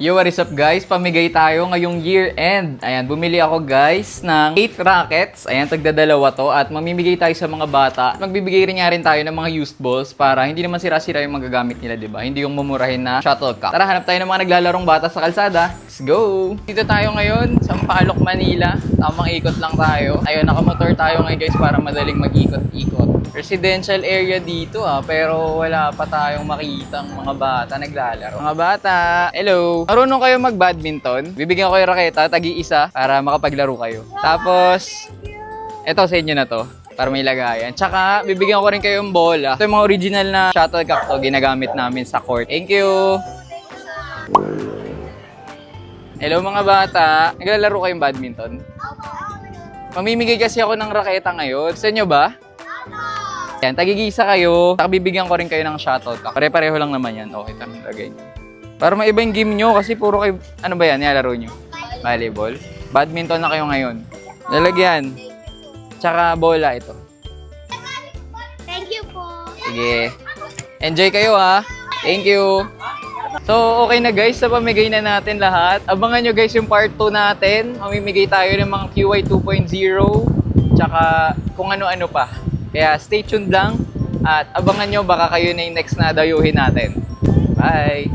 Yo, what is up guys? Pamigay tayo ngayong year end. Ayan, bumili ako guys ng 8 rackets. Ayan, tagdadalawa to at mamimigay tayo sa mga bata. Magbibigay rin nga rin tayo ng mga used balls para hindi naman sira-sira yung magagamit nila, 'di ba? Hindi yung mumurahin na shuttlecock. Tara, hanap tayo ng mga naglalarong bata sa kalsada. Let's go! Dito tayo ngayon sa Sampaloc, Manila. Tamang ikot lang tayo. Ayun, nakamotor tayo ngayon guys para madaling mag-ikot-ikot. Residential area dito pero wala pa tayong makitang mga bata naglalaro. Mga bata, hello! Marunong kayo mag-badminton? Bibigyan ko kayo raketa, tagi-isa, para makapaglaro kayo. Tapos, eto sa inyo na to, para may lagayan. Tsaka, bibigyan ko rin kayo ng bola. Ito yung mga original na shuttlecock to, ginagamit namin sa court. Thank you! Hello mga bata, naglalaro kayong badminton? Mamimigay kasi ako ng raketa ngayon. Sa inyo ba? Yan, tagigisa kayo. Saka bibigyan ko rin kayo ng shuttlecock. Pare-pareho lang naman yan. Okay, ito lagay nyo. Para maiba yung game nyo kasi puro kayo, ano ba yan, nilalaro nyo? Volleyball? Badminton na kayo ngayon. Lalagyan. Tsaka bola ito. Thank you po. Sige. Enjoy kayo ha. Thank you. So, okay na guys, sa pamigay na natin lahat. Abangan nyo guys yung part 2 natin. Mamimigay tayo ng mga QY 2.0. Tsaka kung ano-ano pa. Kaya stay tuned lang. At abangan nyo, baka kayo na yung next na dayuhin natin. Bye!